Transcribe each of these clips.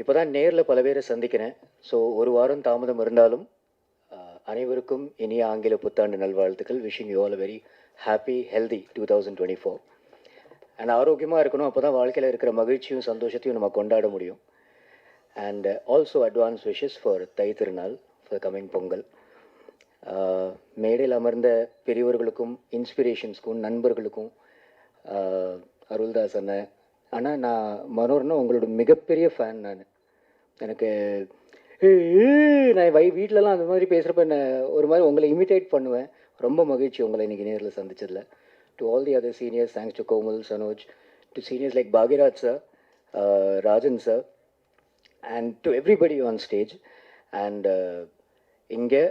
இப்போ தான் நேரில் பல பேரை சந்திக்கிறேன். ஸோ ஒரு வாரம் தாமதம் இருந்தாலும் அனைவருக்கும் இனிய ஆங்கில புத்தாண்டு நல்வாழ்த்துக்கள். Wishing you all a very happy healthy 2024. And ஆரோக்கியமாக இருக்கணும். அப்போ தான் வாழ்க்கையில் இருக்கிற மகிழ்ச்சியும் சந்தோஷத்தையும் நம்ம கொண்டாட முடியும். And also advance wishes for thy திருநாள், ஃபார் கமிங் பொங்கல். மேடையில் அமர்ந்த பெரியவர்களுக்கும் இன்ஸ்பிரேஷன்ஸ்க்கும் நண்பர்களுக்கும் அருள்தாஸ் அண்ணன், ஆனால் நான் மனோர்னா உங்களோட மிகப்பெரிய ஃபேன். எனக்கு நான் வீட்டிலலாம் அந்த மாதிரி பேசுகிறப்ப என்ன ஒரு மாதிரி உங்களை இமிட்டேட் பண்ணுவேன். ரொம்ப மகிழ்ச்சி உங்களை இன்றைக்கி நேரில் சந்திச்சதில். To all the other seniors, thanks to Komal, Sanoj, to seniors like Bhagyaraj sir, Rajan sir, and to everybody on stage. And இங்கே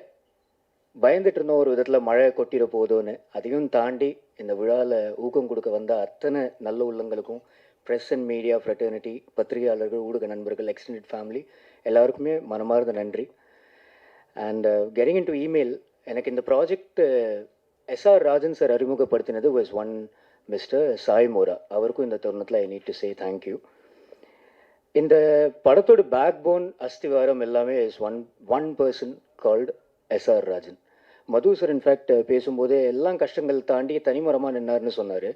பயந்துட்டு இருந்தோம் ஒரு விதத்தில் மழை கொட்டிட போதோன்னு. அதையும் தாண்டி இந்த விழாவில் ஊக்கம் கொடுக்க வந்த அத்தனை நல்ல உள்ளங்களுக்கும், ப்ரெஸ் அண்ட் மீடியா ஃப்ரெட்டர்னிட்டி, பத்திரிகையாளர்கள், ஊடக நண்பர்கள், எக்ஸ்டெண்டட் ஃபேமிலி எல்லாருக்குமே மனமார்ந்த நன்றி. And getting in to email, எனக்கு இந்த ப்ராஜெக்ட் எஸ்ஆர் ராஜன் சார் அறிமுகப்படுத்தினது was one mister Sai Mora. அவருக்கும் இந்த தருணத்தில் I need to say thank you. இந்த படத்தோட பேக் போன், அஸ்திவாரம் எல்லாமே is one person called S R Rajan. Madhu sir in fact பேசும்போதே எல்லாம் கஷ்டங்கள் தாண்டி தனிமரமாக நின்னார்னு சொன்னார்.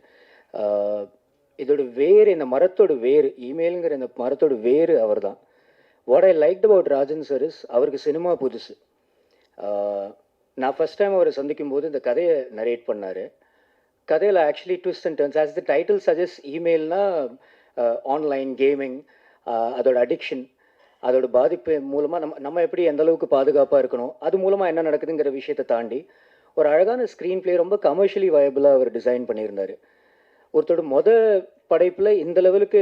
இதோட வேறு, இந்த மரத்தோட வேறு, இமெயிலுங்கிற இந்த மரத்தோட வேறு அவர் தான். What I like about Rajan sir is, அவருக்கு சினிமா புதுசு. நான் ஃபஸ்ட் டைம் அவரை சந்திக்கும் போது இந்த கதையை நரேட் பண்ணார். கதையில் actually twist and turns, as the title suggest, இமெயில்னா ஆன்லைன் கேமிங், அதோட அடிக்ஷன், அதோட பாதிப்பு மூலமாக நம்ம எப்படி எந்த அளவுக்கு பாதுகாப்பாக இருக்கணும், அது மூலமாக என்ன நடக்குதுங்கிற விஷயத்தை தாண்டி ஒரு அழகான ஸ்க்ரீன் பிளே, ரொம்ப கமர்ஷியலி வயபிளாக அவர் டிசைன் பண்ணியிருந்தார். ஒருத்தரோட படைப்பில் இந்த லெவலுக்கு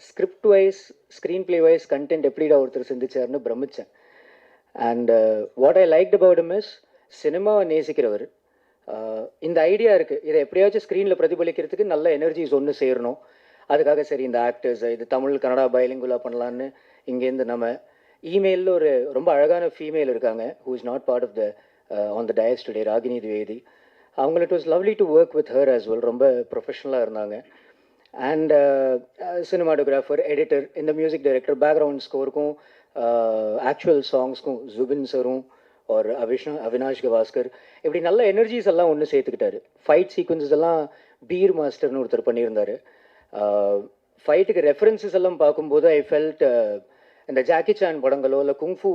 script wise, screenplay wise, content எப்படிடா ஒருத்தர் சிந்திச்சார்னு பிரமித்தேன். And what I liked about him is, சினிமாவை நேசிக்கிறவர். இந்த ஐடியா இருக்குது, இதை எப்படியாச்சும் ஸ்க்ரீனில் பிரதிபலிக்கிறதுக்கு நல்ல எனர்ஜிஸ் ஒன்று சேரணும். அதுக்காக சரி இந்த ஆக்டர்ஸ் இது தமிழ் கன்னடா பைலிங்குலாக பண்ணலான்னு இங்கேருந்து நம்ம இமெயிலில் ஒரு ரொம்ப அழகான ஃபீமேல் இருக்காங்க, who is not part of the on the dais today, Ragini Dwivedi. அவங்கள it was lovely to work with her as well. ரொம்ப ப்ரொஃபஷ்னலாக இருந்தாங்க. அண்ட் சினிமாட்டோகிராஃபர், எடிட்டர், இந்த மியூசிக் டைரக்டர், பேக்ரவுண்ட் ஸ்கோருக்கும் ஆக்சுவல் சாங்ஸ்க்கும் ஜுபின் சரும் ஒரு அவினாஷ் கவாஸ்கர், இப்படி நல்ல எனர்ஜிஸ் எல்லாம் ஒன்று சேர்த்துக்கிட்டாரு. ஃபைட் சீக்வன்சஸ் எல்லாம் பீர் மாஸ்டர்னு ஒருத்தர் பண்ணியிருந்தார். ஃபைட்டுக்கு ரெஃபரன்சஸ் எல்லாம் பார்க்கும்போது ஐ ஃபெல்ட் இந்த ஜாக்கி சான் படங்களோ இல்லை குங்ஃபு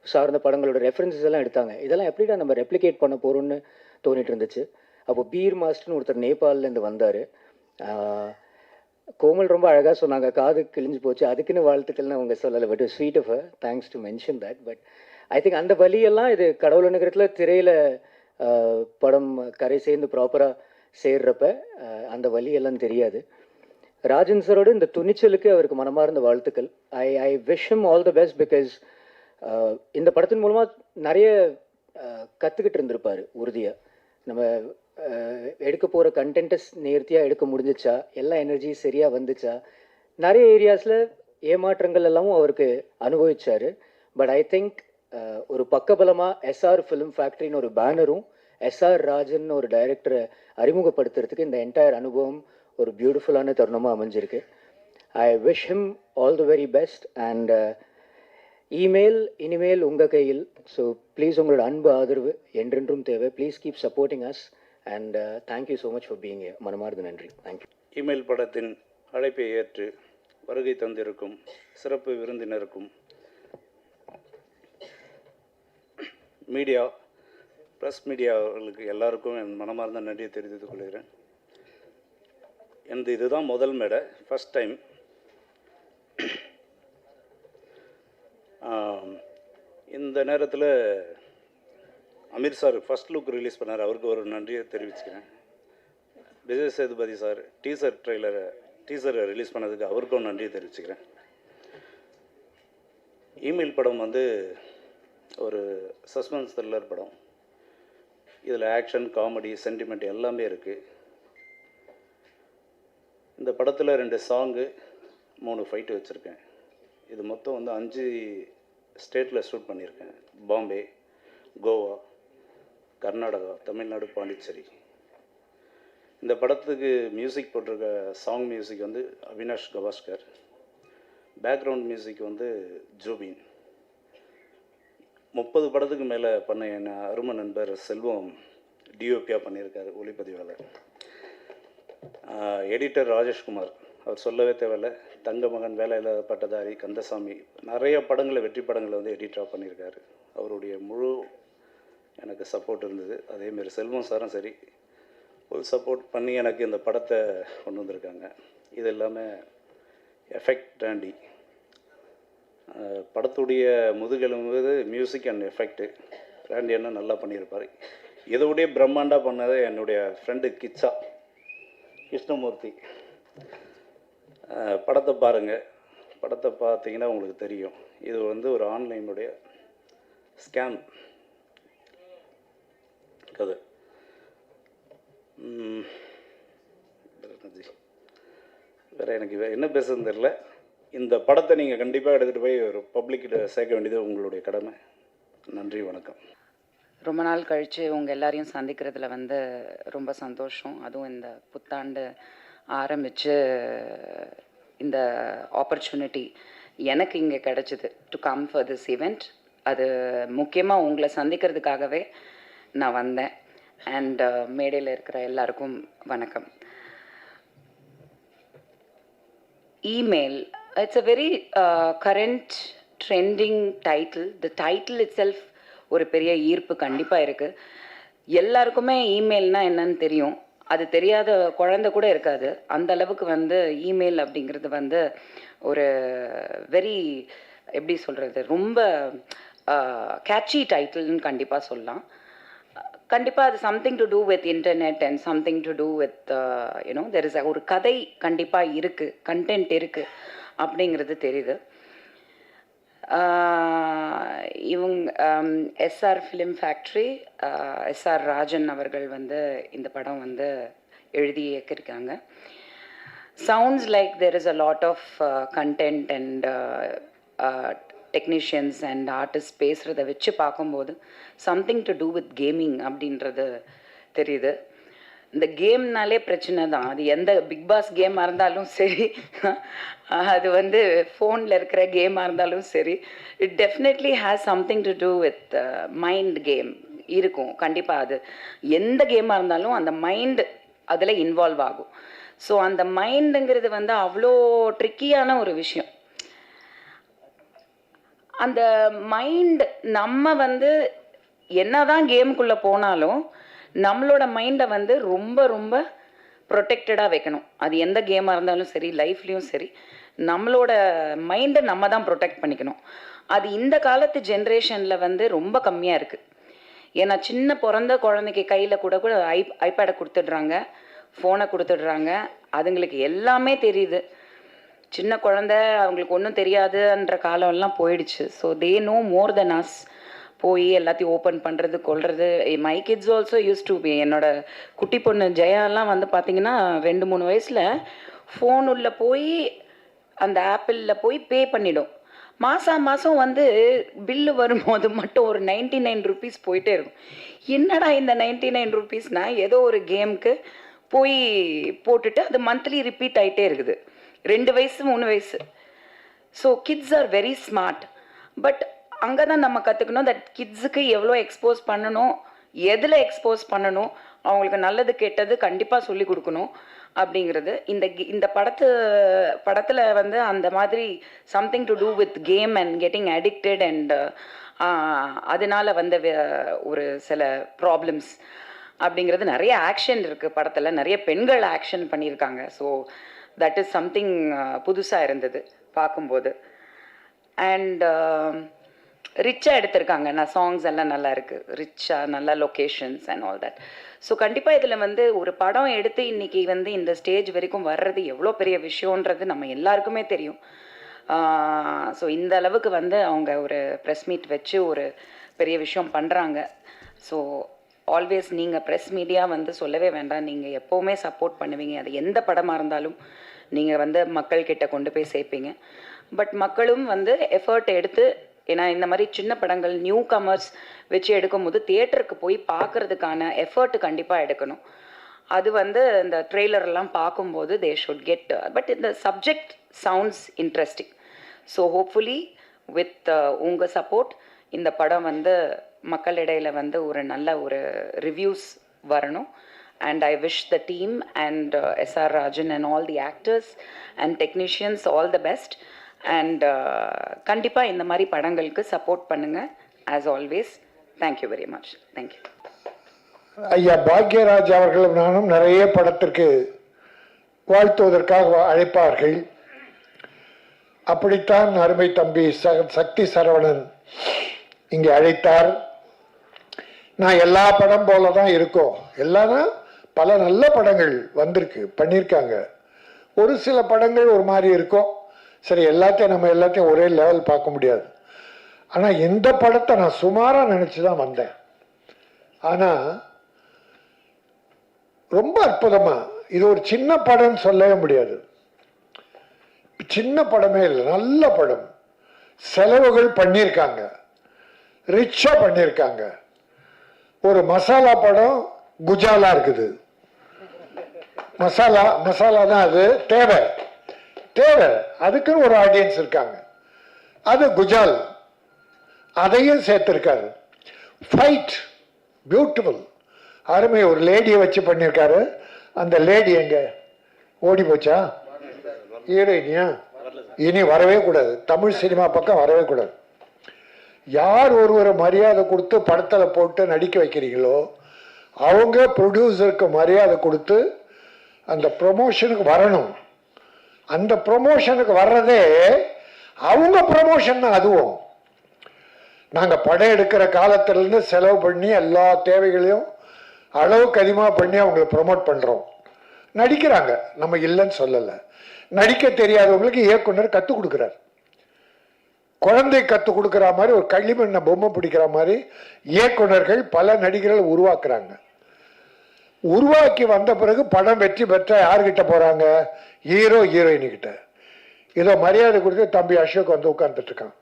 சார்ந்த படங்களோட ரெஃபரன்சஸ் எல்லாம் எடுத்தாங்க. இதெல்லாம் எப்படிடா நம்ம ரெப்ளிகேட் பண்ண போகிறோம்னு தோணிட்டு இருந்துச்சு. அப்போது பீர் மாஸ்டர்னு ஒருத்தர் நேபாளிலேருந்து வந்தார். கோமல் ரொம்ப அழகாக சொன்னாங்க, காது கிழிஞ்சு போச்சு, அதுக்குன்னு வாழ்த்துக்கள்னு அவங்க சொல்லலை. But sweet of her, thanks to mention that. But I think அந்த வழியெல்லாம் இது கடவுள் அனுகிரகத்தில் திரையில் படம் கரை சேர்ந்து ப்ராப்பராக சேர்றப்ப அந்த வழியெல்லாம் தெரியாது. ராஜன் சரோட இந்த துணிச்சலுக்கு அவருக்கு மனமார்ந்த வாழ்த்துக்கள். I wish him all the best. Because இந்த படத்தின் மூலமாக நிறைய கற்றுக்கிட்டு இருந்திருப்பார் உறுதியாக. நம்ம எடுக்க போகிற கண்டென்ட்டை நேர்த்தியாக எடுக்க முடிஞ்சிச்சா, எல்லா எனர்ஜி சரியாக வந்துச்சா, நிறைய ஏரியாஸில் ஏமாற்றங்கள் எல்லாமும் அவருக்கு அனுபவிச்சார். பட் ஐ திங்க் ஒரு பக்கபலமாக எஸ்ஆர் ஃபிலிம் ஃபேக்ட்ரின்னு ஒரு பேனரும், எஸ்ஆர் ராஜன் ஒரு டைரக்டரை அறிமுகப்படுத்துறதுக்கு இந்த என்டையர் அனுபவம் ஒரு பியூட்டிஃபுல்லான தருணமாக அமைஞ்சிருக்கு. I wish him all the very best. And email இனிமேல் உங்கள் கையில். ஸோ ப்ளீஸ் உங்களோட அன்பு ஆதரவு என்றென்றும் தேவை. Please keep supporting us. And thank you so much for being here. மனமார்ந்த நன்றி. தேங்க்யூ. இமெயில் படத்தின் அழைப்பை ஏற்று வருகை தந்திருக்கும் சிறப்பு விருந்தினருக்கும், மீடியா, ப்ரெஸ் மீடியாவுக்கு எல்லாருக்கும் என் மனமார்ந்த நன்றியை தெரிவித்துக் கொள்கிறேன். எனது இதுதான் முதல் மேடை, ஃபஸ்ட் டைம். இந்த நேரத்தில் Ameer sir first look release பண்ணார், அவருக்கு ஒரு நன்றியை தெரிவிச்சுக்கிறேன். விஜய் சேதுபதி சார் டீசரை ரிலீஸ் பண்ணதுக்கு அவருக்கும் நன்றியை தெரிவிச்சுக்கிறேன். இமெயில் படம் ஒரு சஸ்பென்ஸ் த்ரில்லர் படம். இதில் ஆக்ஷன், காமெடி, சென்டிமெண்ட் எல்லாமே இருக்குது. இந்த படத்தில் 2 சாங்கு, 3 ஃபைட்டு வச்சுருக்கேன். இது மொத்தம் 5 ஸ்டேட்டில் ஷூட் பண்ணியிருக்கேன். பாம்பே, கோவா, கர்நாடகா, தமிழ்நாடு, பாண்டிச்சேரி. இந்த படத்துக்கு மியூசிக் போட்டிருக்க song music Avinash Gavaskar. Background music வந்து ஜூபின். 30 படத்துக்கு மேலே பண்ண என் அருமை நண்பர் செல்வம் டிஓபியாக பண்ணியிருக்காரு, ஒளிப்பதிவாளர். எடிட்டர் ராஜேஷ்குமார், அவர் சொல்லவே தேவையில்ல. தங்க மகன், வேலை இல்லாத பட்டதாரி, கந்தசாமி, நிறைய படங்களை, வெற்றி படங்களை வந்து எடிட்டராக பண்ணியிருக்காரு. அவருடைய முழு எனக்கு சப்போர்ட் இருந்தது. அதேமாரி செல்வம் சாரும் சரி, ஃபுல் சப்போர்ட் பண்ணி எனக்கு இந்த படத்தை கொண்டு வந்திருக்காங்க. இது எல்லாமே எஃபெக்ட் டாண்டி. படத்துடைய முதுகெலும்பு மியூசிக் அண்ட் எஃபெக்ட்டு. ராண்டி அண்ணன் நல்லா பண்ணியிருப்பார். இதோடைய பிரம்மாண்டாக பண்ணது என்னுடைய ஃப்ரெண்டு கிருஷ்ணமூர்த்தி. படத்தை பாருங்கள். படத்தை பார்த்தீங்கன்னா உங்களுக்கு தெரியும். இது வந்து ஒரு ஆன்லைனுடைய ஸ்கேம் கதை. வேறு எனக்கு என்ன பேசுறதுன்னு தெரில. இந்த படத்தை நீங்கள் கண்டிப்பாக எடுத்துகிட்டு போய் ஒரு பப்ளிக்கிட்ட சேர்க்க வேண்டியது உங்களுடைய கடமை. நன்றி, வணக்கம். ரொம்ப நாள் கழித்து உங்கள் எல்லாரையும் சந்திக்கிறதுல வந்து ரொம்ப சந்தோஷம். அதுவும் இந்த புத்தாண்டு ஆரம்பித்து இந்த ஆப்பர்ச்சுனிட்டி எனக்கு இங்கே கிடச்சிது to come for this event. அது முக்கியமாக உங்களை சந்திக்கிறதுக்காகவே நான் வந்தேன். அண்ட் மேடையில் இருக்கிற எல்லாருக்கும் வணக்கம். Email, it's a very current trending title. The title itself ஒரு பெரிய ஈர்ப்பு கண்டிப்பாக இருக்குது. எல்லாருக்குமே இமெயில்னால் என்னன்னு தெரியும். அது தெரியாத குழந்தை கூட இருக்காது. அந்த அளவுக்கு வந்து இமெயில் அப்படிங்கிறது வந்து ஒரு வெரி, எப்படி சொல்கிறது, ரொம்ப கேட்சி டைட்டில்னு கண்டிப்பாக சொல்லலாம். கண்டிப்பாக அது something to do with internet and something to do with you know there is ஒரு கதை கண்டிப்பாக இருக்குது, கண்டென்ட் இருக்குது அப்படிங்கிறது தெரியுது. இவங்க S R film factory, S R Rajan அவர்கள் வந்து இந்த படம் வந்து எழுதி இயக்கியிருக்காங்க. Sounds like there is a lot of content and technicians and artist பேசுகிறத வச்சு பார்க்கும்போது something to do with gaming அப்படின்றது தெரியுது. இந்த கேம்னாலே பிரச்சனை தான். அது எந்த பிக் பாஸ் கேமாக இருந்தாலும் சரி, அது வந்து ஃபோனில் இருக்கிற கேமாக இருந்தாலும் சரி, it definitely has something to do with mind game இருக்கும். கண்டிப்பாக அது எந்த கேமாக இருந்தாலும் அந்த மைண்டு அதில் இன்வால்வ் ஆகும். ஸோ அந்த மைண்டுங்கிறது வந்து அவ்வளோ ட்ரிக்கியான ஒரு விஷயம். அந்த மைண்ட் நம்ம வந்து என்னதான் கேமுக்குள்ளே போனாலும் நம்மளோட மைண்டை வந்து ரொம்ப ரொம்ப ப்ரொடெக்டடாக வைக்கணும். அது எந்த கேமாக இருந்தாலும் சரி, லைஃப்லேயும் சரி, நம்மளோட மைண்டை நம்ம தான் ப்ரொடெக்ட் பண்ணிக்கணும். அது இந்த காலத்து ஜென்ரேஷனில் வந்து ரொம்ப கம்மியாக இருக்குது. ஏன்னா சின்ன பிறந்த குழந்தைக்கு கையில் கூட கூட ஐபேடை கொடுத்துடுறாங்க, ஃபோனை கொடுத்துடுறாங்க. அதுங்களுக்கு எல்லாமே தெரியுது. சின்ன குழந்தை அவங்களுக்கு ஒன்றும் தெரியாதுன்ற காலம்லாம் போயிடுச்சு. So they know more than us. போய் எல்லாத்தையும் ஓப்பன் பண்ணுறது, கொள்வது. My kids also use to be. என்னோட குட்டி பொண்ணு ஜெயாலாம் வந்து பார்த்திங்கன்னா 2-3 வயசில் ஃபோன் உள்ள போய் அந்த ஆப்பிளில் போய் பே பண்ணிடும். மாதம் வந்து பில்லு வரும்போது மட்டும் ஒரு 99 ருபீஸ் போயிட்டே இருக்கும். என்னடா இந்த 99 ருபீஸ்னால் ஏதோ ஒரு கேமுக்கு போய் போட்டுட்டு அது மந்த்லி ரிப்பீட் ஆகிட்டே இருக்குது. 2 வயசு 3 வயசு. So kids are very smart. But அங்கே தான் நம்ம கற்றுக்கணும் தட் கிட்ஸுக்கு எவ்வளோ எக்ஸ்போஸ் பண்ணணும், எதில் எக்ஸ்போஸ் பண்ணணும், அவங்களுக்கு நல்லது கெட்டது கண்டிப்பாக சொல்லி கொடுக்கணும் அப்படிங்கிறது. இந்த படத்தில் வந்து அந்த மாதிரி something to do with game and getting addicted and அதனால் வந்த ஒரு சில ப்ராப்ளம்ஸ் அப்படிங்கிறது. நிறைய ஆக்ஷன் இருக்குது படத்தில், நிறைய பெண்கள் ஆக்ஷன் பண்ணியிருக்காங்க. ஸோ தட் இஸ் சம்திங் புதுசாக இருந்தது பார்க்கும்போது. அண்ட் ரிச்சாக எடுத்திருக்காங்க. சாங்ஸ் எல்லாம் நல்லா இருக்குது, ரிச்சாக, நல்ல locations and all that. So கண்டிப்பாக இதில் வந்து ஒரு படம் எடுத்து இன்றைக்கி வந்து இந்த ஸ்டேஜ் வரைக்கும் வர்றது எவ்வளோ பெரிய விஷயன்றது நம்ம எல்லாருக்குமே தெரியும். ஸோ இந்த அளவுக்கு வந்து அவங்க ஒரு ப்ரெஸ் மீட் வச்சு ஒரு பெரிய விஷயம் பண்ணுறாங்க. ஸோ ஆல்வேஸ் நீங்கள் ப்ரெஸ் மீடியா வந்து சொல்லவே வேண்டாம், நீங்கள் எப்போவுமே சப்போர்ட் பண்ணுவீங்க. அது எந்த படமாக இருந்தாலும் நீங்கள் வந்து மக்கள்கிட்ட கொண்டு போய் சேர்ப்பீங்க. பட் மக்களும் வந்து எஃபர்ட் எடுத்து, ஏன்னா இந்த மாதிரி சின்ன படங்கள் நியூ கமர்ஸ் வச்சு எடுக்கும்போது தியேட்டருக்கு போய் பார்க்குறதுக்கான எஃபர்ட் கண்டிப்பாக எடுக்கணும். அது வந்து இந்த ட்ரெய்லர்லாம் பார்க்கும்போது தே ஷுட் கெட். பட் இந்த subject sounds interesting. So hopefully with உங்கள் சப்போர்ட் இந்த படம் வந்து மக்களிடையில் வந்து ஒரு நல்ல ஒரு ரிவ்யூஸ் வரணும். And I wish the team and S.R. Rajan and all the actors and technicians all the best. And கண்டிப்பாக இந்த மாதிரி படங்களுக்கு சப்போர்ட் பண்ணுங்கள் as always. Thank you very much. Thank you. ஐயா பாக்யராஜ் அவர்களும் நானும் நிறைய படத்திற்கு வாழ்த்துவதற்காக அழைப்பார்கள். அப்படித்தான் அருமை தம்பி சக்தி சரவணன் இங்கே அழைத்தார். நான் எல்லா படம் போல தான் இருக்கோம். எல்லாம் பல நல்ல படங்கள் வந்திருக்கு, பண்ணியிருக்காங்க. ஒரு சில படங்கள் ஒரு மாதிரி இருக்கும். சரி, நம்ம எல்லாத்தையும் ஒரே லெவல் பார்க்க முடியாது. ஆனால் இந்த படத்தை நான் சுமாராக நினச்சி தான் வந்தேன். ஆனால் ரொம்ப அற்புதமா, இது ஒரு சின்ன படம்னு சொல்லவே முடியாது. சின்ன படமே இல்லை, நல்ல படம். செலவுகள் பண்ணியிருக்காங்க, ரிச்சா பண்ணியிருக்காங்க. ஒரு மசாலா படம் குஜாலா இருக்குது. மசாலா தான் அது தேவை, அதுக்குன்னு ஒரு ஆடியன்ஸ் இருக்காங்க. அது குஜால், அதையும் சேர்த்திருக்காரு. ஃபைட் பியூட்டிஃபுல், அருமை. ஒரு லேடியை வச்சு பண்ணியிருக்காரு. அந்த லேடி எங்க ஓடி போச்சா? ஹீரோயினியா? இனி வரவே கூடாது, தமிழ் சினிமா பக்கம் வரவே கூடாது. யார் ஒருவரை மரியாதை கொடுத்து படத்தில் போட்டு நடிக்க வைக்கிறீங்களோ அவங்க ப்ரொடியூசருக்கு மரியாதை கொடுத்து அந்த ப்ரொமோஷனுக்கு வரணும். அந்த ப்ரொமோஷனுக்கு வர்றதே அவங்க ப்ரொமோஷன் தான். அதுவும் நாங்கள் படம் எடுக்கிற காலத்திலேருந்து செலவு பண்ணி எல்லா தேவைகளையும் அளவுக்கு அதிகமாக பண்ணி அவங்களை ப்ரொமோட் பண்ணுறோம். நடிக்கிறாங்க, நம்ம இல்லைன்னு சொல்லலை. நடிக்க தெரியாதவங்களுக்கு இயக்குனர் கற்றுக் கொடுக்குறார். குழந்தை கற்றுக் கொடுக்குற மாதிரி, ஒரு களிமண்ண பொம்மை பிடிக்கிற மாதிரி இயக்குனர்கள் பல நடிகர்கள் உருவாக்குறாங்க. உருவாக்கி வந்த பிறகு படம் வெற்றி பெற்ற யார்கிட்ட போகிறாங்க? ஹீரோ ஹீரோயின்கிட்ட. இதோ மரியாதை கொடுத்து தம்பி அசோக் வந்து உட்கார்ந்துட்டு இருக்கான்.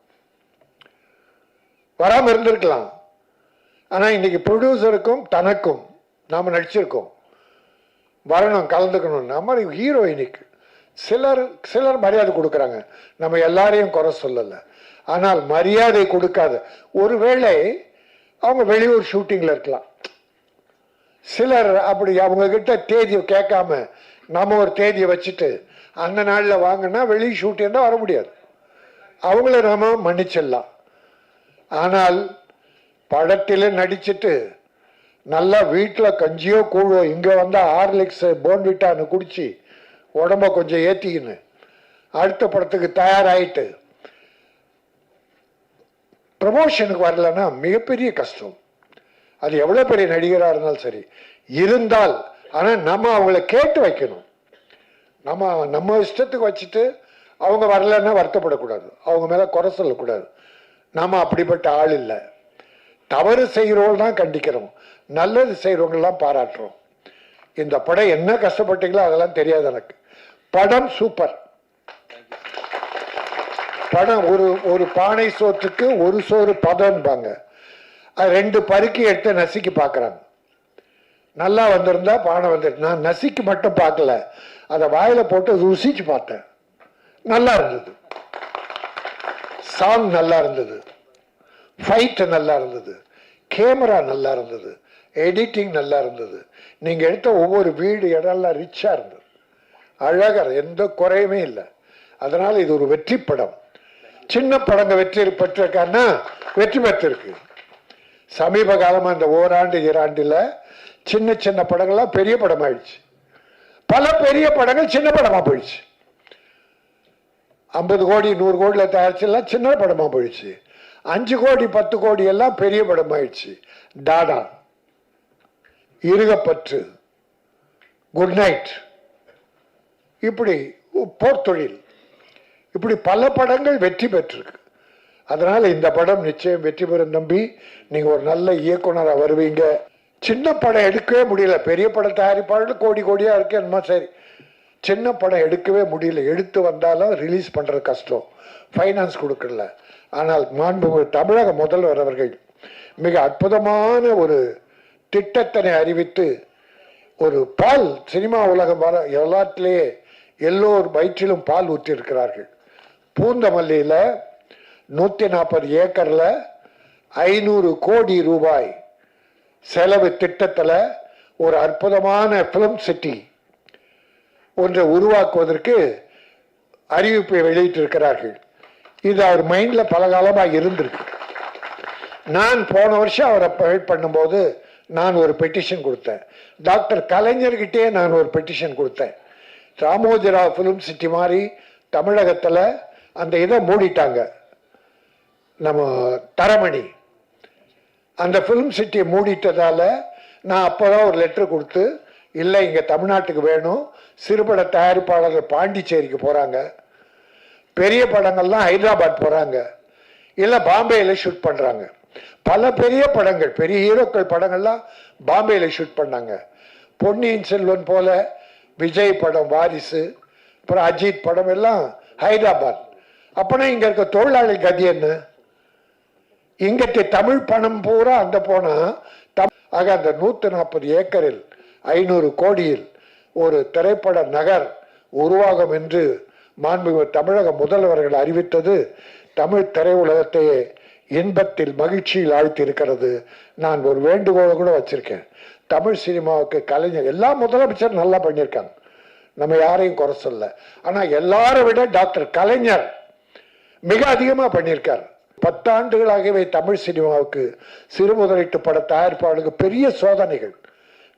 வராமல் இருந்திருக்கலாம். ஆனால் இன்னைக்கு ப்ரொடியூசருக்கும் தனக்கும் நாம் நடிச்சிருக்கோம், வரணும், கலந்துக்கணும். நம்ம ஹீரோயினுக்கு சிலர் மரியாதை கொடுக்குறாங்க. நம்ம எல்லாரையும் குறை சொல்லலை. ஆனால் மரியாதை கொடுக்காத, ஒருவேளை அவங்க வெளியூர் ஷூட்டிங்கில் இருக்கலாம். சிலர் அப்படி அவங்க கிட்ட தேதி கேட்காம நம்ம ஒரு தேதியை வச்சுட்டு அந்த நாளில் வாங்கினா வெளி ஷூட்டிங் தான் வர முடியாது. அவங்கள நாம மன்னிச்சிடலாம். ஆனால் படத்தில் நடிச்சுட்டு நல்லா வீட்டில் கஞ்சியோ கூழோ, இங்கே வந்தால் ஹார்லிக்ஸ் போன்விட்டான்னு குடிச்சு உடம்ப கொஞ்சம் ஏற்றிக்கின்னு அடுத்த படத்துக்கு தயாராகிட்டு ப்ரமோஷனுக்கு வரலன்னா மிகப்பெரிய கஷ்டம். அது எவ்வளோ பெரிய நடிகராக இருந்தாலும் சரி இருந்தால். ஆனால் நம்ம அவங்கள கேட்டு வைக்கணும். நம்ம இஷ்டத்துக்கு வச்சுட்டு அவங்க வரலன்னா வருத்தப்படக்கூடாது, அவங்க மேலே குறை சொல்லக்கூடாது. நாம் அப்படிப்பட்ட ஆள் இல்லை. தவறு செய்கிறவங்க தான் கண்டிக்கிறோம், நல்லது செய்கிறவங்கெல்லாம் பாராட்டுறோம். இந்த படம் என்ன கஷ்டப்பட்டீங்களோ அதெல்லாம் தெரியாது எனக்கு. படம் சூப்பர். படம் ஒரு பானை சோற்றுக்கு ஒரு சோறு பதம்பாங்க. அது 2 பருக்கி எடுத்து நசுக்கி பார்க்குறாங்க. நல்லா வந்திருந்தா பானை வந்துட்டு. நான் நசுக்கி மட்டும் பார்க்கல, அதை வாயில போட்டு ருசிச்சு பார்த்தேன். நல்லா இருந்தது. சாங் நல்லா இருந்தது, ஃபைட் நல்லா இருந்தது, கேமரா நல்லா இருந்தது, எடிட்டிங் நல்லா இருந்தது. நீங்க எடுத்த ஒவ்வொரு வீடு இடம்லாம் ரிச்சா இருந்தது, அழகா, எந்த குறையுமே இல்லை. அதனால இது ஒரு வெற்றி படம். சின்ன படங்க வெற்றி பெற்றிருக்கான்னா வெற்றி பெற்றிருக்கு. சமீப காலமா இந்த ஓராண்டு 2 ஆண்டுல சின்ன சின்ன படங்கள்லாம் பெரிய படம் ஆயிடுச்சு. பல பெரிய படங்கள் சின்ன படமா போயிடுச்சு. 50 கோடி 100 கோடியில தயாரிச்செல்லாம் சின்ன படமா போயிடுச்சு. 5 கோடி 10 கோடி எல்லாம் பெரிய படம் ஆயிடுச்சு. டாடா, இருகப்பற்று, குட் நைட், இப்படி போர்த்தொழில், இப்படி பல படங்கள் வெற்றி பெற்றிருக்கு. அதனால இந்த படம் நிச்சயம் வெற்றி பெறும் தம்பி. நீங்க ஒரு நல்ல இயக்குனராக வருவீங்க. சின்ன படம் எடுக்கவே முடியல, பெரிய படம் தயாரிப்பாளர்கள் கோடி கோடியா இருக்கு என்னமா, சரி. சின்ன படம் எடுக்கவே முடியல, எடுத்து வந்தாலும் ரிலீஸ் பண்றது கஷ்டம், ஃபைனான்ஸ் கொடுக்கல. ஆனால் மாண்புமிகு தமிழக முதல்வர் அவர்கள் மிக அற்புதமான ஒரு திட்டத்தினை அறிவித்து, ஒரு பால் சினிமா உலகம் வர எல்லாத்திலேயே எல்லோர் வயிற்றிலும் பால் ஊற்றி இருக்கிறார்கள். பூந்தமல்லியில் 140 ஏக்கரில் 500 கோடி ரூபாய் செலவு திட்டத்தில் ஒரு அற்புதமான ஃபிலிம் சிட்டி ஒன்றை உருவாக்குவதற்கு அறிவிப்பை வெளியிட்டிருக்கிறார்கள். இது அவர் மைண்டில் பல காலமாக இருந்திருக்கு. நான் போன வருஷம் அவரை அப்பாயிண்ட் பண்ணும்போது நான் ஒரு பெட்டிஷன் கொடுத்தேன். டாக்டர் கலைஞர்கிட்டே நான் ஒரு பெட்டிஷன் கொடுத்தேன். ராமோஜிராவ் ஃபிலிம் சிட்டி மாதிரி தமிழகத்தில் அந்த இதை மூடிட்டாங்க. நம்ம தரமணி அந்த ஃபிலிம் சிட்டியை மூடிட்டதால நான் அப்போ தான் ஒரு லெட்டர் கொடுத்து, இல்லை இங்கே தமிழ்நாட்டுக்கு வேணும், சிறுபட தயாரிப்பாளர்கள் பாண்டிச்சேரிக்கு போகிறாங்க, பெரிய படங்கள்லாம் ஹைதராபாத் போகிறாங்க, இல்லை பாம்பேயில் ஷூட் பண்ணுறாங்க. பல பெரிய படங்கள், பெரிய ஹீரோக்கள் படங்கள்லாம் பாம்பேயில் ஷூட் பண்ணாங்க. பொன்னியின் செல்வன் போல விஜய் படம் வாரிசு, அப்புறம் அஜித் படம் எல்லாம் ஹைதராபாத். அப்போனா இங்கே இருக்க தொழிலாளி கதி என்ன? இங்கத்தை தமிழ் பணம் பூரா அந்த போனால் ஆக அந்த 140 ஏக்கரில் 500 கோடியில் ஒரு திரைப்பட நகர் உருவாகும் என்று மாண்புமிகு தமிழக முதல்வர்கள் அறிவித்தது தமிழ் திரையுலகத்தையே இன்பத்தில் மகிழ்ச்சியில் ஆழ்த்தி இருக்கிறது. நான் ஒரு வேண்டுகோளை கூட வச்சிருக்கேன். தமிழ் சினிமாவுக்கு கலைஞர் எல்லா முதலமைச்சர் நல்லா பண்ணியிருக்காங்க, நம்ம யாரையும் குறை சொல்ல. ஆனால் எல்லாரை விட டாக்டர் கலைஞர் மிக அதிகமாக பண்ணியிருக்கார். 10 ஆண்டுகளாகவே தமிழ் சினிமாவுக்கு சிறு முதலீட்டு பட தயாரிப்பாளருக்கு பெரிய சோதனைகள்,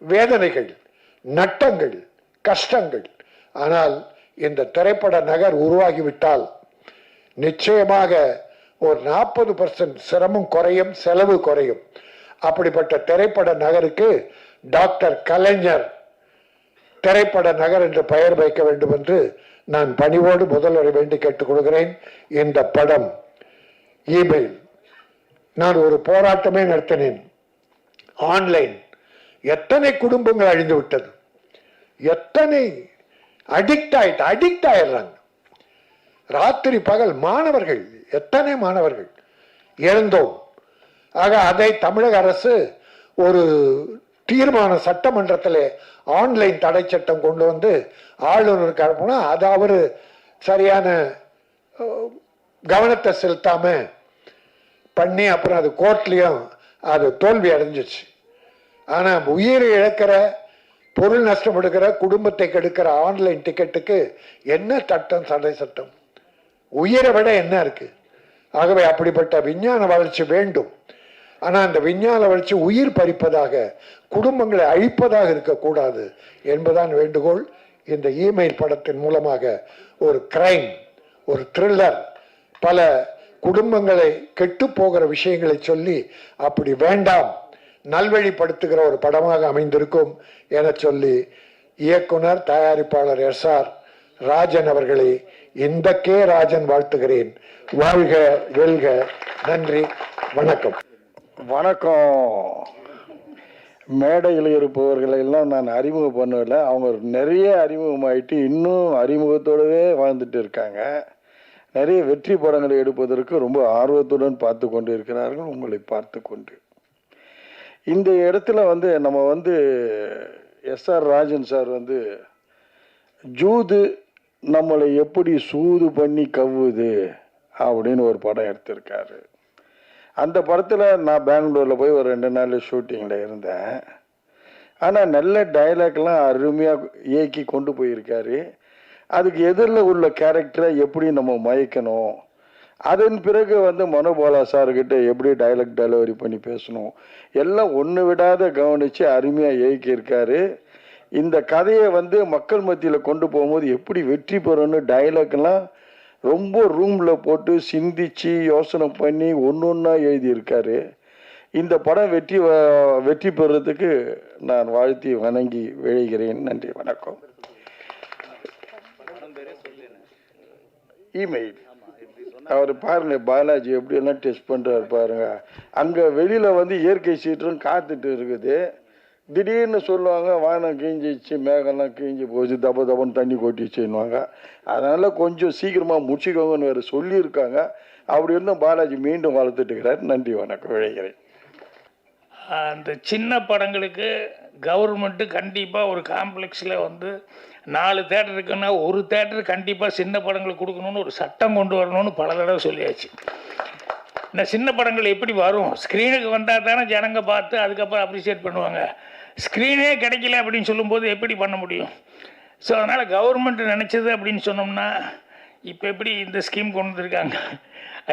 வேதனைகள், நட்டங்கள், கஷ்டங்கள். ஆனால் இந்த திரைப்பட நகர் உருவாகிவிட்டால் நிச்சயமாக ஒரு 40% சிரமம் குறையும், செலவு குறையும். அப்படிப்பட்ட திரைப்பட நகருக்கு டாக்டர் கலைஞர் திரைப்பட நகர் என்று பெயர் வைக்க வேண்டும் என்று நான் பணிவோடு முதல்வரை வேண்டி கேட்டுக்கொள்கிறேன். இந்த படம் இமெயில் நான் ஒரு போராட்டமே நடத்தினேன். ஆன்லைன் எத்தனை குடும்பங்கள் அழிந்து விட்டது, எத்தனை அடிக்ட் ஆயிடுறாங்க. ராத்திரி பகல் மாணவர்கள், எத்தனை மாணவர்கள் இழந்தோம். ஆக அதை தமிழக அரசு ஒரு தீர்மான சட்டமன்றத்தில் ஆன்லைன் தடை சட்டம் கொண்டு வந்து ஆளுநருக்கு அனுப்புனா அது அவர் சரியான கவனத்தை செலுத்தாம பண்ணி அப்புறம் அது கோர்ட்லயும் அது தோல்வி அடைஞ்சிச்சு. ஆனா உயிரை இழக்கிற, பொருள் நஷ்டம் எடுக்கிற, குடும்பத்தை கெடுக்கிற ஆன்லைன் டிக்கெட்டுக்கு என்ன சட்டம், தடை சட்டம்? உயிரை விட என்ன இருக்கு? ஆகவே அப்படிப்பட்ட விஞ்ஞான வளர்ச்சி வேண்டும். ஆனால் அந்த விஞ்ஞான வளர்ச்சி உயிர் பறிப்பதாக, குடும்பங்களை அழிப்பதாக இருக்கக்கூடாது என்பதான் வேண்டுகோள். இந்த இமெயில் படத்தின் மூலமாக ஒரு கிரைம், ஒரு த்ரில்லர், பல குடும்பங்களை கெட்டு போகிற விஷயங்களை சொல்லி அப்படி வேண்டாம், நல்வழிப்படுத்துகிற ஒரு படமாக அமைந்திருக்கும் என சொல்லி இயக்குனர் தயாரிப்பாளர் SR ராஜன் அவர்களை இந்த கே ராஜன் வாழ்த்துகிறேன். வாழ்க வெல்க. நன்றி, வணக்கம். வணக்கம். மேடையில் இருப்பவர்களை எல்லாம் நான் அறிமுகம் பண்ணல, அவங்க நிறைய அறிமுகமாயிட்டு இன்னும் அறிமுகத்தோடவே வாழ்ந்துட்டு இருக்காங்க. நிறைய வெற்றி படங்களை எடுப்பதற்கு ரொம்ப ஆர்வத்துடன் பார்த்து கொண்டு இருக்கிறார்கள். உங்களை பார்த்து கொண்டு இந்த இடத்துல நம்ம SR ராஜன் சார் ஜூது நம்மளை எப்படி சூது பண்ணி கவ்வுது அப்படின்னு ஒரு படம் எடுத்திருக்காரு. அந்த படத்தில் நான் பெங்களூரில் போய் ஒரு 2 நாள் ஷூட்டிங்கில் இருந்தேன். ஆனால் நல்ல டைலாக்லாம் அருமையாக இயக்கி கொண்டு போயிருக்காரு. அதுக்கு எதிரில் உள்ள கேரக்டரை எப்படி நம்ம மயக்கணும், அதன் பிறகு மனோபாலா சார்கிட்ட எப்படி டைலாக் டெலிவரி பண்ணி பேசணும், எல்லாம் ஒன்று விடாத கவனித்து அருமையாக இயக்கியிருக்காரு. இந்த கதையை மக்கள் மத்தியில் கொண்டு போகும்போது எப்படி வெற்றி பெறணும்னு டைலாக்லாம் ரொம்ப ரூமில் போட்டு சிந்திச்சு யோசனை பண்ணி ஒன்றா எழுதியிருக்காரு. இந்த படம் வெற்றி பெறுறதுக்கு நான் வாழ்த்தி வணங்கி விழைகிறேன். நன்றி, வணக்கம். இமெயில் அவர் பாருங்க, பாலாஜி எப்படியெல்லாம் டெஸ்ட் பண்ணுறாரு பாருங்க. அங்கே வெளியில் இயற்கை சீற்றம் காத்துட்டு இருக்குது. திடீர்னு சொல்லுவாங்க வானம் கிழிஞ்சிச்சு, மேகம்லாம் கிழிஞ்சி போச்சு, தப்ப தப்பன்னு தண்ணி கொட்டிச்சுன்னுவாங்க. அதனால் கொஞ்சம் சீக்கிரமாக முடிச்சுக்கோங்கன்னு வேறு சொல்லியிருக்காங்க. அப்படி இருந்தும் பாலாஜி மீண்டும் வளர்த்துட்டு இருக்கிறார். நன்றி, வணக்கம், விழைகிறேன். அந்த சின்ன படங்களுக்கு கவர்மெண்ட்டு கண்டிப்பாக ஒரு காம்ப்ளெக்ஸில் வந்து 4 தேட்டர் இருக்குன்னா ஒரு தேட்டர் கண்டிப்பாக சின்ன படங்களுக்கு கொடுக்கணும்னு ஒரு சட்டம் கொண்டு வரணும்னு பல தடவை சொல்லியாச்சு. இந்த சின்ன படங்கள் எப்படி வரும்? ஸ்க்ரீனுக்கு வந்தால் தானே ஜனங்க பார்த்து அதுக்கப்புறம் அப்ரிஷியேட் பண்ணுவாங்க. ஸ்க்ரீனே கிடைக்கல அப்படின்னு சொல்லும்போது எப்படி பண்ண முடியும்? ஸோ அதனால் கவர்மெண்ட் நினச்சது அப்படின்னு சொன்னோம்னா, இப்போ எப்படி இந்த ஸ்கீம் கொண்டு வந்திருக்காங்க,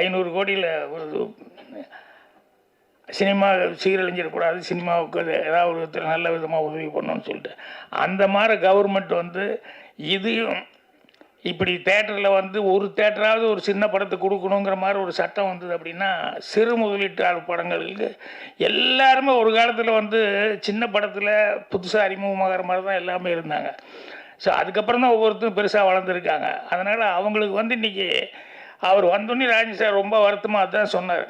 500 கோடியில் ஒரு சினிமா சீரழிஞ்சிடக்கூடாது, சினிமாவுக்கு அது ஏதாவது ஒரு விதத்தில் நல்ல விதமாக உதவி பண்ணணும்னு சொல்லிட்டு அந்த மாதிரி கவர்மெண்ட் வந்து இதையும் இப்படி தேட்டரில் வந்து ஒரு தேட்டராவது ஒரு சின்ன படத்தை கொடுக்கணுங்கிற மாதிரி ஒரு சட்டம் வந்தது அப்படின்னா, சிறு முதலீட்டாளர் படங்களுக்கு எல்லாருமே ஒரு காலத்தில் வந்து சின்ன படத்தில் புதுசாக அறிமுகமாகிற மாதிரி தான் எல்லாமே இருந்தாங்க. ஸோ அதுக்கப்புறம் தான் ஒவ்வொருத்தரும் பெருசாக வளர்ந்துருக்காங்க. அதனால் அவங்களுக்கு வந்து இன்றைக்கி அவர் வந்தோடனே ராஜன் சார் ரொம்ப வருத்தமாக தான் சொன்னார்,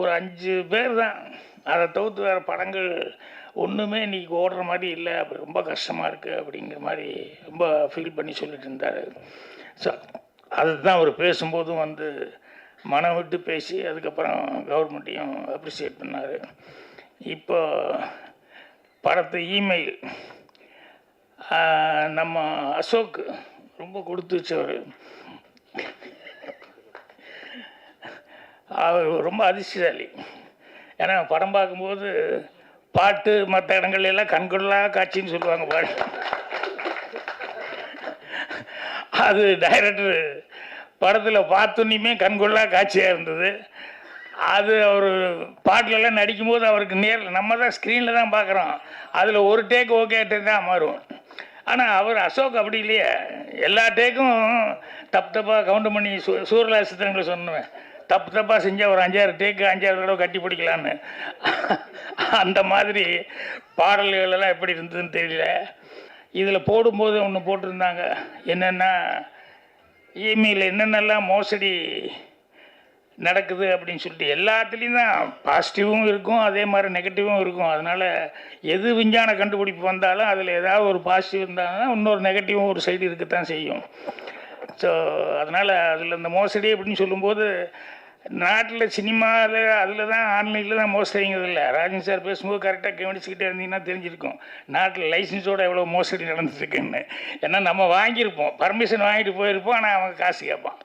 ஒரு 5 பேர் தான், அதை தவிர்த்து வேறு படங்கள் ஒன்றுமே இன்றைக்கி ஓடுற மாதிரி இல்லை, அப்படி ரொம்ப கஷ்டமாக இருக்குது அப்படிங்கிற மாதிரி ரொம்ப ஃபீல் பண்ணி சொல்லிட்டு இருந்தார். ஸோ அதுதான் அவர் பேசும்போதும் வந்து மனம் விட்டு பேசி அதுக்கப்புறம் கவர்மெண்ட்டையும் அப்ரிஷியேட் பண்ணார். இப்போ படத்தை இமெயில் நம்ம அசோக் ரொம்ப கொடுத்து வச்சவர். அவர் ரொம்ப அதிர்ஷ்டசாலி. ஏன்னா படம் பார்க்கும்போது பாட்டு மற்ற இடங்கள்ல எல்லாம் கண்கொள்ளா காட்சின்னு சொல்லுவாங்க பாடு. அது டைரக்டர் படத்தில் பார்த்தோன்னையுமே கண்கொள்ளா காட்சியாக இருந்தது. அது அவர் பாட்டிலெல்லாம் நடிக்கும்போது அவருக்கு நேரில் நம்ம தான் ஸ்க்ரீனில் தான் பார்க்குறோம், அதில் ஒரு டேக் ஓகே தான் மாறும். ஆனால் அவர் அசோக் அப்படி இல்லையே, எல்லா டேக்கும் தப்பாக கவுண்ட் பண்ணி சூரலாசித்தங்களை சொன்னேன், தப்பாக செஞ்சால் ஒரு 5-6 டேக்கு 5-6 தடவை கட்டி பிடிக்கலான்னு. அந்த மாதிரி பாடல்களெல்லாம் எப்படி இருந்ததுன்னு தெரியல. இதில் போடும்போது ஒன்று போட்டிருந்தாங்க, என்னென்னா இமெயில் என்னென்னலாம் மோசடி நடக்குது அப்படின்னு சொல்லிட்டு. எல்லாத்துலேயும் தான் பாசிட்டிவும் இருக்கும், அதே மாதிரி நெகட்டிவும் இருக்கும். அதனால் எது விஞ்ஞான கண்டுபிடிப்பு வந்தாலும் அதில் ஏதாவது ஒரு பாசிட்டிவ் இருந்தாங்கன்னா இன்னொரு நெகட்டிவும் ஒரு சைடு இருக்கத்தான் செய்யும். ஸோ அதனால் அதில் இந்த மோசடி அப்படின்னு சொல்லும்போது நாட்டில் சினிமாவில் அதில் தான் ஆன்லைனில் தான் மோசடிங்கிறது இல்லை. ராஜன் சார் பேசும்போது கரெக்டாக கவனிச்சுக்கிட்டே இருந்தீங்கன்னா தெரிஞ்சிருக்கும் நாட்டில் லைசன்ஸோடு எவ்வளோ மோசடி நடந்துட்டுருக்குன்னு. ஏன்னா நம்ம வாங்கியிருப்போம், பர்மிஷன் வாங்கிட்டு போயிருப்போம், ஆனால் அவங்க காசு கேட்பான்.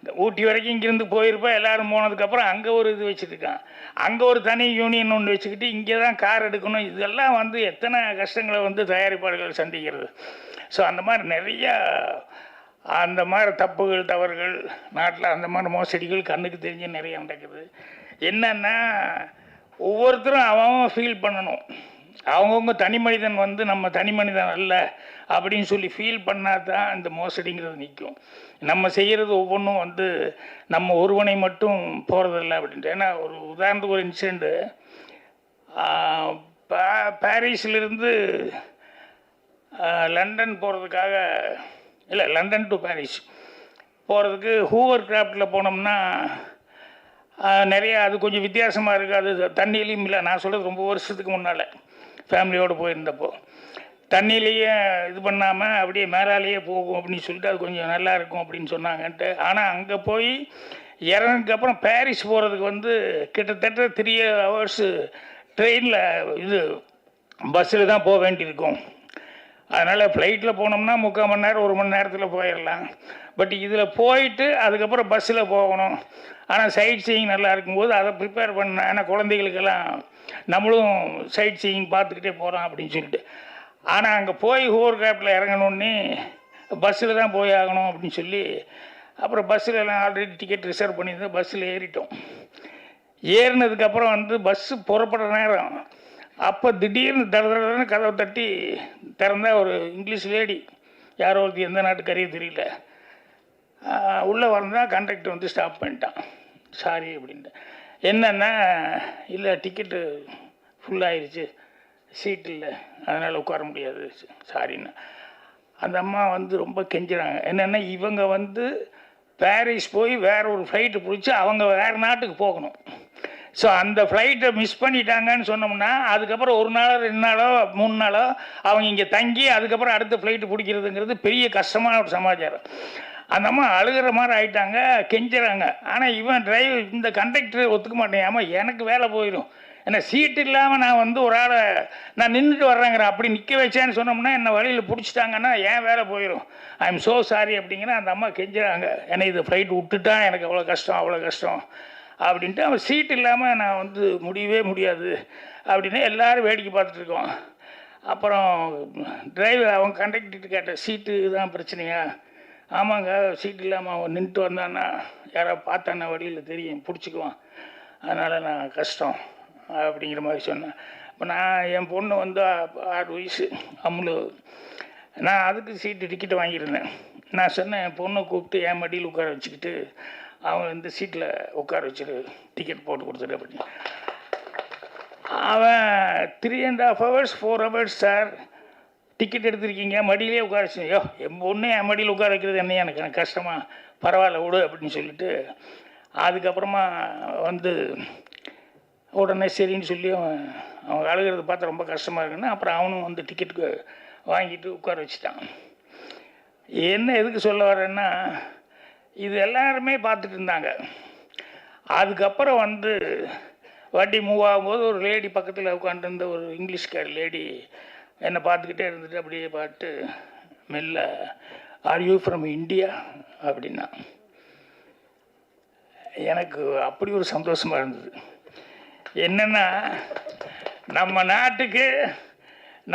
இந்த ஊட்டி வரைக்கும் இங்கேருந்து போயிருப்போம், எல்லோரும் போனதுக்கப்புறம் அங்கே ஒரு இது வச்சுருக்கான், அங்கே ஒரு தனி யூனியன் ஒன்று வச்சுக்கிட்டு இங்கே தான் கார் எடுக்கணும். இதெல்லாம் வந்து எத்தனை கஷ்டங்களை வந்து தயாரிப்பாளர்கள் சந்திக்கிறது. ஸோ அந்த மாதிரி நிறையா அந்த மாதிரி தப்புகள் தவறுகள் நாட்டில் அந்த மாதிரி மோசடிகள் கண்ணுக்கு தெரிஞ்சு நிறைய நடக்குது. என்னென்னா ஒவ்வொருத்தரும் அவன் ஃபீல் பண்ணணும், அவங்கவுங்க தனி மனிதன் வந்து நம்ம தனி மனிதன் அல்ல அப்படின்னு சொல்லி ஃபீல் பண்ணால் தான் இந்த மோசடிங்கிறது நிற்கும். நம்ம செய்கிறது ஒவ்வொன்றும் வந்து நம்ம ஒருவனை மட்டும் போகிறதில்ல அப்படின்ட்டு. ஏன்னா ஒரு உதாரணத்துக்கு ஒரு இன்சிடெண்ட்டு, பாரிஸிலிருந்து லண்டன் போகிறதுக்காக, இல்லை லண்டன் டு பாரிஸ் போகிறதுக்கு ஹூவர் கிராஃப்டில் போனோம்னா நிறையா அது கொஞ்சம் வித்தியாசமாக இருக்குது. அது தண்ணியிலையும் இல்லை, நான் சொல்கிறது ரொம்ப வருஷத்துக்கு முன்னால் ஃபேமிலியோடு போயிருந்தப்போ தண்ணியிலேயே இது பண்ணாமல் அப்படியே மேலாலேயே போகும் அப்படின்னு சொல்லிட்டு அது கொஞ்சம் நல்லா இருக்கும் அப்படின்னு சொன்னாங்கன்ட்டு. ஆனால் அங்கே போய் இறங்குக்கப்புறம் பாரிஸ் போகிறதுக்கு வந்து கிட்டத்தட்ட 3 hours ட்ரெயினில் இது பஸ்ஸில் தான் போக வேண்டியிருக்கும். அதனால் ஃப்ளைட்டில் போனோம்னா 3/4 மணி நேரம் 1 மணி நேரத்தில் போயிடலாம். பட் இதில் போயிட்டு அதுக்கப்புறம் பஸ்ஸில் போகணும். ஆனால் சைட் சீயிங் நல்லா இருக்கும்போது அதை ப்ரிப்பேர் பண்ண, ஏன்னா குழந்தைகளுக்கெல்லாம் நம்மளும் சைட் சீயிங் பார்த்துக்கிட்டே போகிறோம் அப்படின்னு சொல்லிட்டு. ஆனால் அங்கே போய் ஹோவர் கேப்பில் இறங்கணுன்னே பஸ்ஸில் தான் போய் ஆகணும் அப்படின்னு சொல்லி அப்புறம் பஸ்ஸில் எல்லாம் ஆல்ரெடி டிக்கெட் ரிசர்வ் பண்ணியிருந்தேன். பஸ்ஸில் ஏறிட்டோம். ஏறினதுக்கப்புறம் வந்து பஸ்ஸு புறப்படுற நேரம் அப்போ திடீர்னு தடன்னு கதவை தட்டி திறந்தா ஒரு இங்கிலீஷ் லேடி, யாரோ ஒருத்தி, எந்த நாட்டுக்காரையும் தெரியல, உள்ளே வந்தால் கண்டக்டர் வந்து ஸ்டாப் பண்ணிட்டான். சாரி அப்படின்ட்டு. என்னென்னா இல்லை டிக்கெட்டு ஃபுல்லாகிடுச்சு, சீட் இல்லை, அதனால் உட்கார முடியாது, சாரின்னு. அந்த அம்மா வந்து ரொம்ப கெஞ்சுறாங்க. என்னென்னா இவங்க வந்து பாரிஸ் போய் வேறு ஒரு ஃப்ளைட்டு பிடிச்சி அவங்க வேறு நாட்டுக்கு போகணும். ஸோ அந்த ஃப்ளைட்டை மிஸ் பண்ணிட்டாங்கன்னு சொன்னோம்னா அதுக்கப்புறம் 1 நாளோ 2 நாளோ 3 நாளோ அவங்க இங்கே தங்கி அதுக்கப்புறம் அடுத்த ஃப்ளைட்டு பிடிக்கிறதுங்கிறது பெரிய கஷ்டமான ஒரு சமாச்சாரம். அந்த அம்மா அழுகிற மாதிரி ஆகிட்டாங்க, கெஞ்சுறாங்க. ஆனால் இவன் இந்த கண்டக்டர் ஒத்துக்க மாட்டேன், ஆமாம் எனக்கு வேலை போயிடும், ஏன்னா சீட்டு இல்லாமல் நான் வந்து ஒரு ஆளை நான் நின்றுட்டு வர்றேங்கிறேன், அப்படி நிற்க வச்சேன்னு சொன்னோம்னா என்னை வழியில் பிடிச்சிட்டாங்கன்னா என் வேலை போயிடும். ஐ எம் ஸோ சாரி அப்படிங்கிற அந்த அம்மா கெஞ்சுறாங்க, ஏன்னா இது ஃப்ளைட் விட்டுட்டா எனக்கு அவ்வளோ கஷ்டம் அவ்வளோ கஷ்டம் அப்படின்ட்டு. அவன் சீட் இல்லாமல் நான் வந்து முடியவே முடியாது அப்படின்னு எல்லோரும் வேடிக்கை பார்த்துட்டு இருக்கோம். அப்புறம் டிரைவர் அவங்க கண்டக்டர்கிட்ட கேட்டேன், சீட்டு தான் பிரச்சனையா? ஆமாங்க, சீட் இல்லாமல் அவன் நின்றுட்டு வந்தான்னா யாராவது பார்த்தான்னா வழியில் தெரியும், பிடிச்சிக்குவான், அதனால் நான் கஷ்டம் அப்படிங்கிற மாதிரி சொன்னேன். இப்போ நான் என் பொண்ணு வந்து 6 வயசு அம்முலு, நான் அதுக்கு சீட்டு டிக்கெட்டு வாங்கியிருந்தேன். நான் சொன்னேன், என் பொண்ணை கூப்பிட்டு என் மடியில் உட்கார வச்சுக்கிட்டு அவன் இந்த சீட்டில் உட்கார வச்சுட்டு டிக்கெட் போட்டு கொடுத்துட்டு அப்படின்னு. அவன் 3.5 hours 4 hours சார் டிக்கெட் எடுத்திருக்கீங்க, மடியிலே உட்கார வச்சு, ஐயோ என் பொண்ணு என் மடியில் உட்கார வைக்கிறது என்ன எனக்கு கஷ்டமாக, பரவாயில்ல விடு அப்படின்னு சொல்லிட்டு அதுக்கப்புறமா வந்து உடனே சரின்னு சொல்லி அவன் அழுகிறத பார்த்து ரொம்ப கஷ்டமாக இருக்குன்னு அப்புறம் அவனும் வந்து டிக்கெட்டுக்கு வாங்கிட்டு உட்கார வச்சுட்டான். என்ன எதுக்கு சொல்ல வரேன்னா, இது எல்லாருமே பார்த்துட்டு இருந்தாங்க. அதுக்கப்புறம் வந்து வண்டி மூவ் ஆகும்போது ஒரு லேடி பக்கத்தில் உட்காந்துருந்த ஒரு இங்கிலீஷ்கார லேடி என்னை பார்த்துக்கிட்டே இருந்துட்டு அப்படியே பார்த்து மெல்ல, ஆர் யூ ஃப்ரம் இந்தியா அப்படின்னா. எனக்கு அப்படி ஒரு சந்தோஷமாக இருந்தது. என்னென்னா, நம்ம நாட்டுக்கு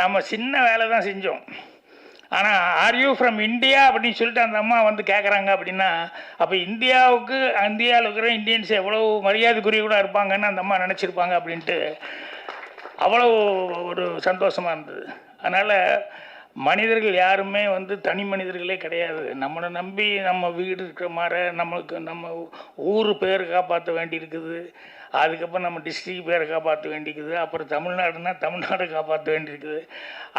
நம்ம சின்ன வேலை தான் செஞ்சோம், ஆனால் ஆர் யூ ஃப்ரம் இந்தியா அப்படின்னு சொல்லிட்டு அந்த அம்மா வந்து கேட்குறாங்க அப்படின்னா, அப்போ இந்தியாவில் இருக்கிற இந்தியன்ஸ் எவ்வளோ மரியாதைக்குரியவங்களா இருப்பாங்கன்னு அந்த அம்மா நினச்சிருப்பாங்க அப்படின்ட்டு அவ்வளோ ஒரு சந்தோஷமாக இருந்தது. அதனால் மனிதர்கள் யாருமே வந்து தனி மனிதர்களே கிடையாது. நம்மளை நம்பி நம்ம வீடு இருக்கிற மாதிரி நம்மளுக்கு நம்ம ஊர் பேர் காப்பாற்ற வேண்டியிருக்குது, அதுக்கப்புறம் நம்ம டிஸ்ட்ரிக்ட் பேரை காப்பாற்ற வேண்டியிருக்குது, அப்புறம் தமிழ்நாடுனா தமிழ்நாடு காப்பாற்ற வேண்டியிருக்குது,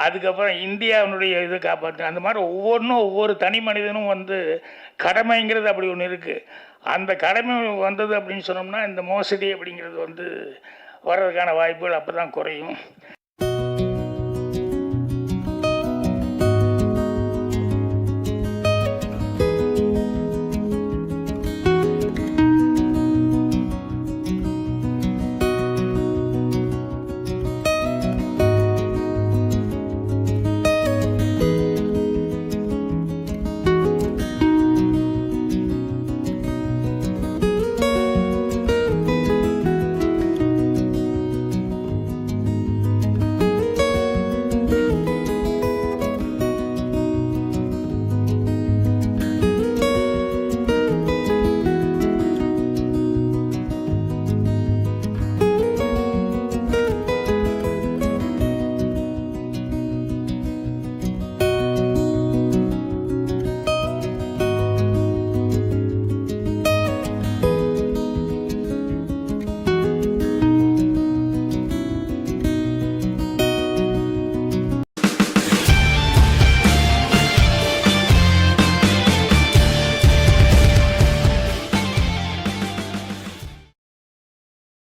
அதுக்கப்புறம் இந்தியாவினுடைய இதை காப்பாற்ற, அந்த மாதிரி ஒவ்வொரு தனி மனிதனும் வந்து கடமைங்கிறது அப்படி ஒன்று இருக்குது. அந்த கடமை வந்தது அப்படின்னு சொன்னோம்னா இந்த மோசடி அப்படிங்கிறது வந்து வர்றதுக்கான வாய்ப்புகள் அப்போ தான் குறையும்.